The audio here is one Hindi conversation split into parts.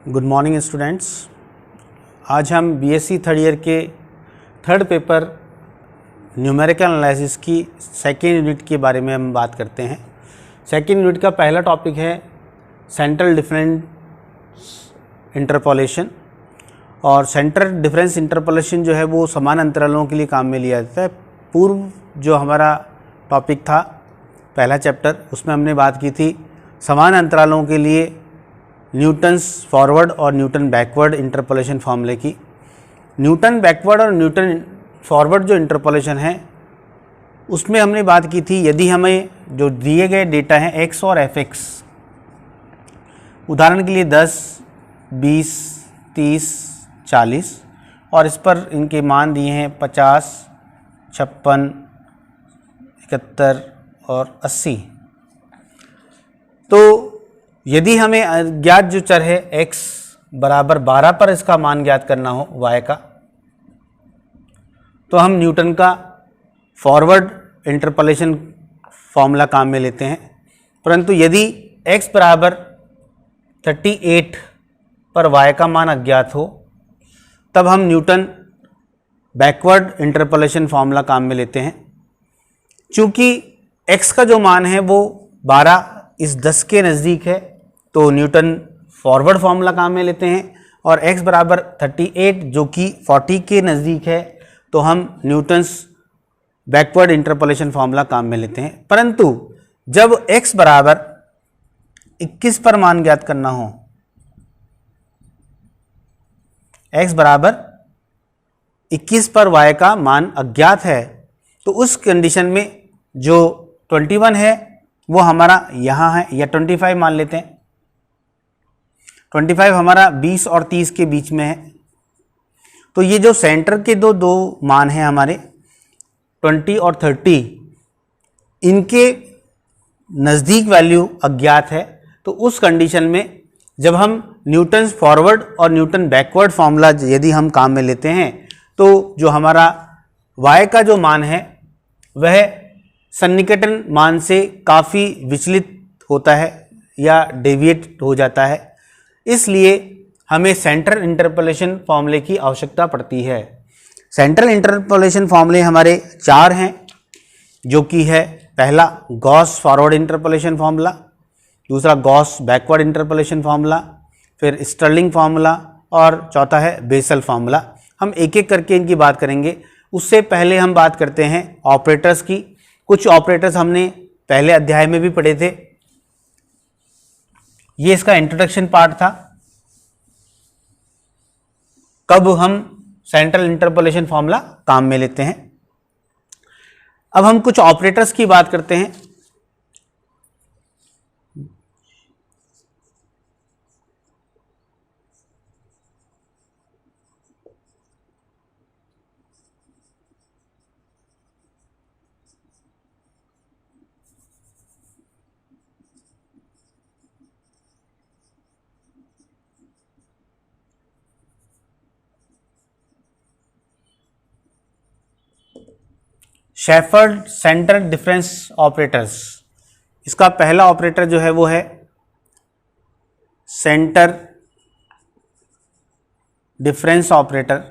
Good morning students. आज हम बीएससी थर्ड ईयर के थर्ड पेपर न्यूमेरिकल एनालिसिस की सेकेंड यूनिट के बारे में हम बात करते हैं। सेकेंड यूनिट का पहला टॉपिक है सेंट्रल डिफरेंस इंटरपोलेशन। और सेंट्रल डिफरेंस इंटरपोलेशन जो है वो समान अंतरालों के लिए काम में लिया जाता है। पूर्व जो हमारा टॉपिक था पहला चैप्टर, उसमें हमने बात की थी समान अंतरालों के लिए न्यूटन्स फॉरवर्ड और न्यूटन बैकवर्ड इंटरपोलेशन फॉर्मूले की। न्यूटन बैकवर्ड और न्यूटन फॉरवर्ड जो इंटरपोलेशन है उसमें हमने बात की थी यदि हमें जो दिए गए डेटा हैं एक्स और एफ एक्स, उदाहरण के लिए 10, 20, 30, 40 और इस पर इनके मान दिए हैं 50, 56, 71 और 80। तो यदि हमें अज्ञात जो चर है x बराबर 12 पर इसका मान ज्ञात करना हो y का, तो हम न्यूटन का फॉरवर्ड इंटरपोलेशन फॉर्मूला काम में लेते हैं। परंतु यदि x बराबर 38 पर y का मान अज्ञात हो तब हम न्यूटन बैकवर्ड इंटरपोलेशन फॉर्मूला काम में लेते हैं। चूँकि x का जो मान है वो 12 इस 10 के नज़दीक है तो न्यूटन फॉरवर्ड फार्मूला काम में लेते हैं, और x बराबर 38 जो कि 40 के नज़दीक है तो हम न्यूटन्स बैकवर्ड इंटरपोलेशन फार्मूला काम में लेते हैं। परंतु जब x बराबर 21 पर मान ज्ञात करना हो, x बराबर 21 पर y का मान अज्ञात है, तो उस कंडीशन में जो 21 है वो हमारा यहाँ है, या 25 मान लेते हैं। 25 हमारा 20 और 30 के बीच में है। तो ये जो सेंटर के दो मान हैं हमारे 20 और 30, इनके नज़दीक वैल्यू अज्ञात है। तो उस कंडीशन में जब हम न्यूटन फॉरवर्ड और न्यूटन बैकवर्ड फार्मूला यदि हम काम में लेते हैं तो जो हमारा y का जो मान है वह सन्निकटन मान से काफ़ी विचलित होता है या डेविएट हो जाता है। इसलिए हमें सेंट्रल इंटरपोलेशन फॉर्मूले की आवश्यकता पड़ती है। सेंट्रल इंटरपोलेशन फॉर्मूले हमारे 4 हैं, जो कि है पहला गॉस फॉरवर्ड इंटरपोलेशन फार्मूला, दूसरा गॉस बैकवर्ड इंटरपोलेशन फार्मूला, फिर स्टर्लिंग फार्मूला और चौथा है बेसल फार्मूला। हम एक एक करके इनकी बात करेंगे। उससे पहले हम बात करते हैं ऑपरेटर्स की। कुछ ऑपरेटर्स हमने पहले अध्याय में भी पढ़े थे। ये इसका इंट्रोडक्शन पार्ट था, कब हम सेंट्रल इंटरपोलेशन फॉर्मूला काम में लेते हैं। अब हम कुछ ऑपरेटर्स की बात करते हैं। Shepherd centre difference operators. इसका पहला ऑपरेटर जो है वो है centre difference operator.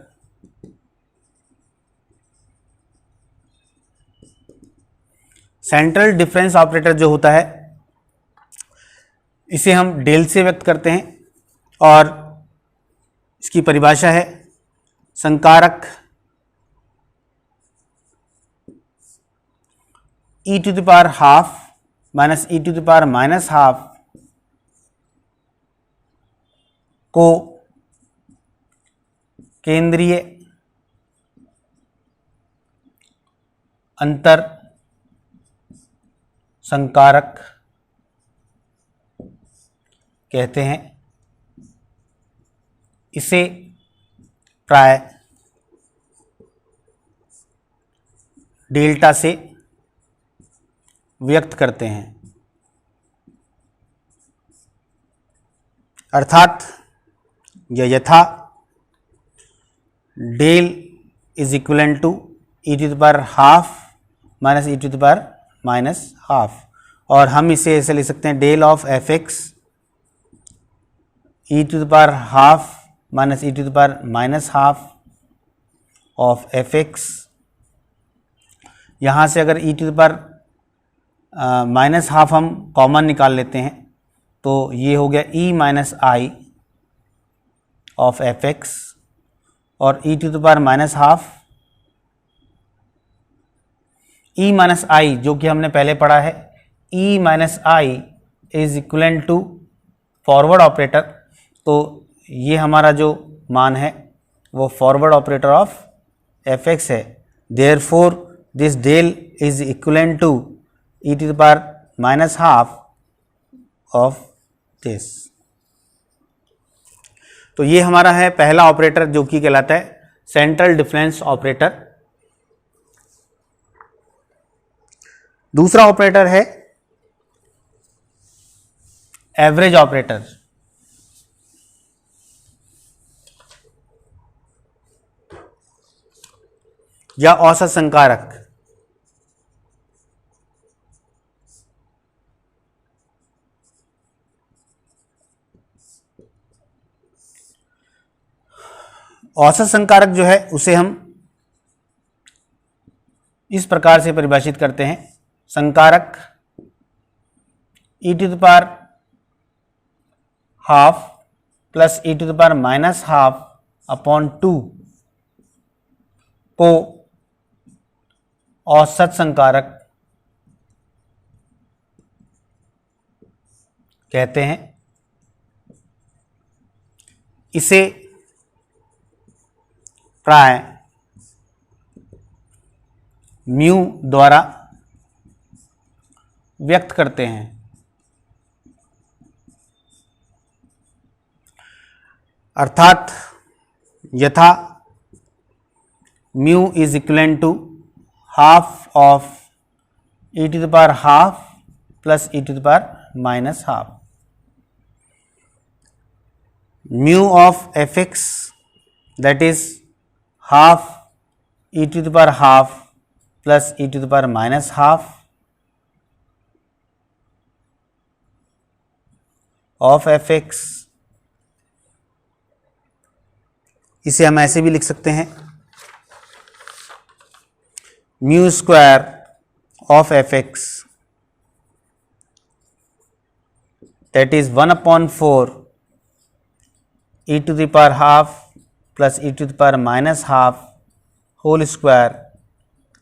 Central difference operator जो होता है इसे हम डेल से व्यक्त करते हैं, और इसकी परिभाषा है संकारक e to the power half minus e to the power minus half को केंद्रीय अंतर संकारक कहते हैं। इसे प्राय डेल्टा से व्यक्त करते हैं, अर्थात यथा del is equal to e to the power half minus e to the power minus half, और हम इसे ऐसे लिख सकते हैं del of F X e to the power half minus e to the power minus half of F X. यहाँ से अगर e to the power minus half हम कॉमन निकाल लेते हैं तो ये हो गया e minus I of F X, और e to the power minus half e minus I जो कि हमने पहले पढ़ा है, e minus I is equivalent to forward operator. तो ये हमारा जो मान है वो forward operator of F X है। Therefore this del is equivalent to e to the power minus half of this. तो ये हमारा है पहला ऑपरेटर जो कि कहलाता है सेंट्रल डिफरेंस ऑपरेटर। दूसरा ऑपरेटर है एवरेज ऑपरेटर। या औसत संकारक। औसत संकारक जो है उसे हम इस प्रकार से परिभाषित करते हैं, संकारक e to the power half plus e to the power minus half upon 2 को औसत संकारक कहते हैं। इसे प्राय म्यू द्वारा व्यक्त करते हैं। अर्थात यथा mu is equivalent to half of e to the power half plus e to the power minus half. Mu of F X that is half e to the power half plus e to the power minus half of F X. इसे हम ऐसे भी लिख सकते हैं, mu square of F X that is 1/4 e to the power half plus e to the power minus half whole square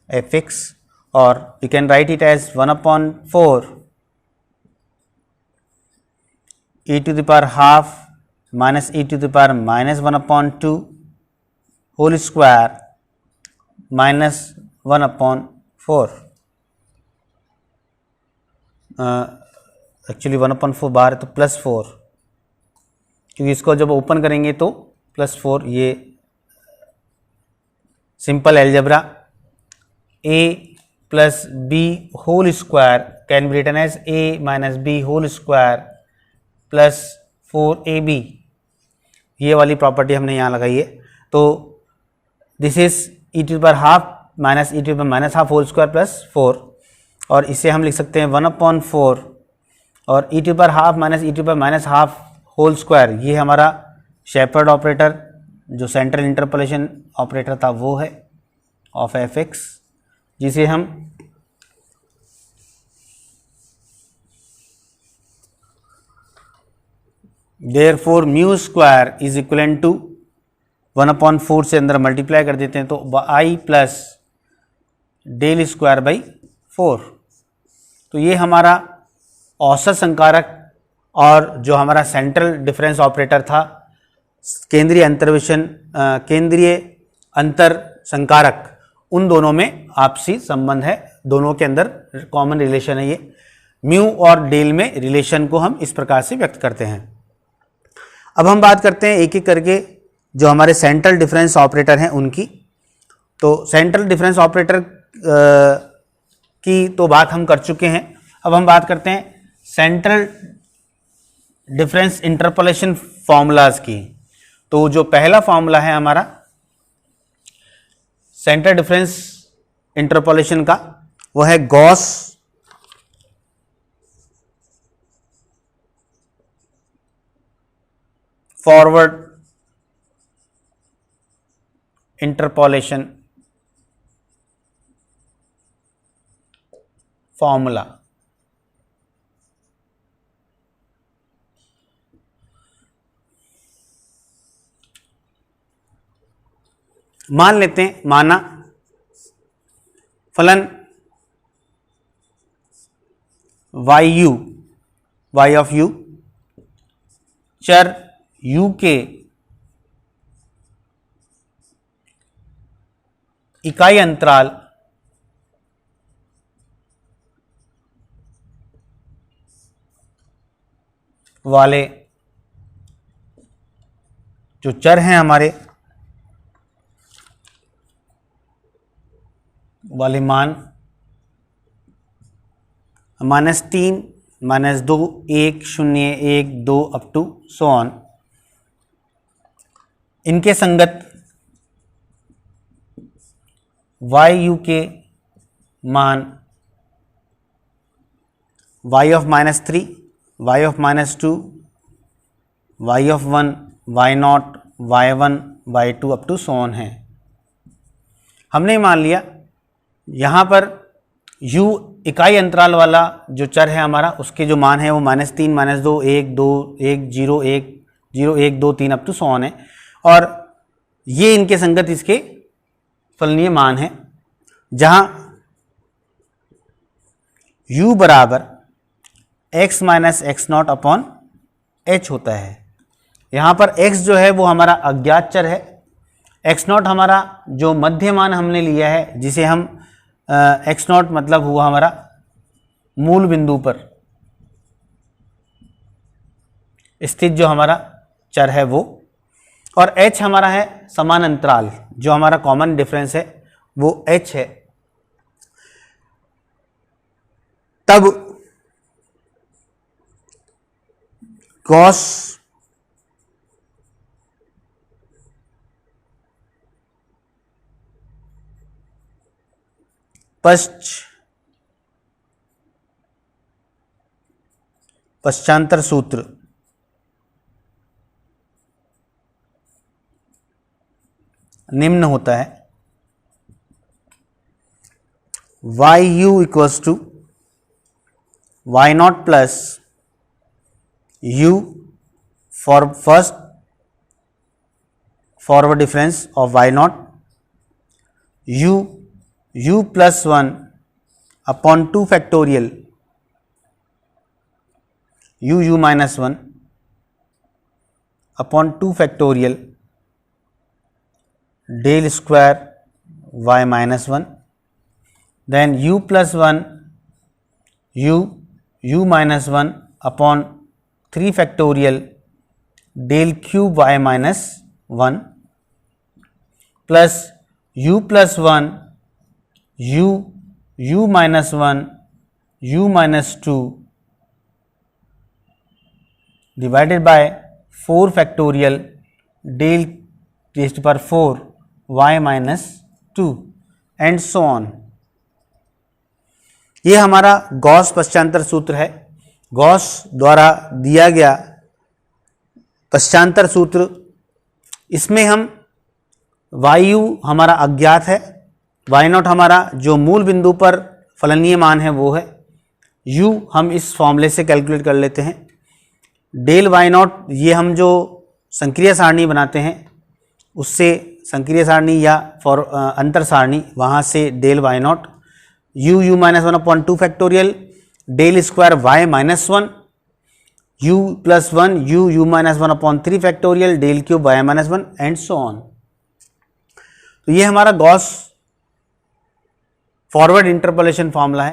F X, और we can write it as 1/4 e to the power half minus e to the power minus 1/2 whole square minus 1/4। Actually 1/4 बाहर है तो +4, क्योंकि इसको जब ओपन करेंगे तो +4। ये simple algebra a plus B whole square can be written as a minus B whole square plus 4ab। ये वाली प्रॉपर्टी हमने यहाँ लगाई है। तो this is e to the power half minus e to the power minus half whole square plus 4, और इसे हम लिख सकते हैं 1/4 और e to the power half minus e to the power minus half whole square. ये हमारा शेपर्ड ऑपरेटर जो सेंट्रल इंटरपोलेशन ऑपरेटर था वो है ऑफ एफ एक्स, जिसे हम therefore mu square is equivalent to 1/4 से अंदर मल्टीप्लाई कर देते हैं तो I plus del square by 4। तो ये हमारा औसत संकारक और जो हमारा सेंट्रल डिफरेंस ऑपरेटर था, केंद्रीय अंतर्वेशन केंद्रीय अंतर संकारक, उन दोनों में आपसी संबंध है, दोनों के अंदर कॉमन रिलेशन है। ये म्यू और डेल में रिलेशन को हम इस प्रकार से व्यक्त करते हैं। अब हम बात करते हैं एक एक करके जो हमारे सेंट्रल डिफरेंस ऑपरेटर हैं उनकी। तो सेंट्रल डिफरेंस ऑपरेटर की तो बात हम कर चुके हैं। अब हम बात करते हैं सेंट्रल डिफरेंस इंटरपोलेशन फॉर्मूलाज की। तो जो पहला फॉर्मूला है हमारा सेंट्रल डिफरेंस इंटरपोलेशन का, वो है गॉस फॉरवर्ड इंटरपोलेशन फॉर्मूला। मान लेते हैं, माना फलन YU, y ऑफ u, चर u के इकाई अंतराल वाले जो चर हैं हमारे वाले मान -3, -2, 1, 0, 1, 2 अप टू सो ऑन, इनके संगत YU के मान y of -3, y of -2, y of 1, y0, y1, y2 up to so on है। हमने मान लिया यहाँ पर u इकाई अंतराल वाला जो चर है हमारा, उसके जो मान है वो -3, -2, 1, 2, 1, 0, 1, 0, 1, 2, 3 अप टू सो ऑन है, और ये इनके संगत इसके फलनीय मान है, जहाँ u बराबर x minus x0 upon h होता है। यहाँ पर x जो है वो हमारा अज्ञात चर है, x0 हमारा जो मध्य मान हमने लिया है, जिसे हम x0 मतलब हुआ हमारा मूल बिंदु पर स्थित जो हमारा चर है वो, और h हमारा है समान अंतराल, जो हमारा कॉमन डिफरेंस है वो h है। तब गॉस पश्चांतर सूत्र निम्न होता है, YU equals to y0 plus u for first forward difference of y0, u plus 1 upon 2 factorial u minus 1 upon 2 factorial del square y minus 1, then u plus 1 u minus 1 upon 3 factorial del cube y minus 1 plus u plus 1 u minus 1 u minus 2 divided by 4 factorial del raised पर 4 y minus 2 and so on. ये हमारा गॉस पश्चांतर सूत्र है। गॉस द्वारा दिया गया पश्चांतर सूत्र, इसमें हम YU हमारा अज्ञात है, y0 हमारा जो मूल बिंदु पर फलनीय मान है वो है, u हम इस फॉर्मूले से कैलकुलेट कर लेते हैं, डेल y0 ये हम जो संक्रिय सारणी बनाते हैं उससे, संक्रिय सारणी या फॉर अंतर सारणी, वहाँ से del y0 u minus 1 upon 2 factorial del square y minus 1 u plus 1 u minus 1 upon 3 factorial del cube y minus 1 and so on. तो ये हमारा गॉस फॉरवर्ड इंटरपोलेशन फॉर्मूला है।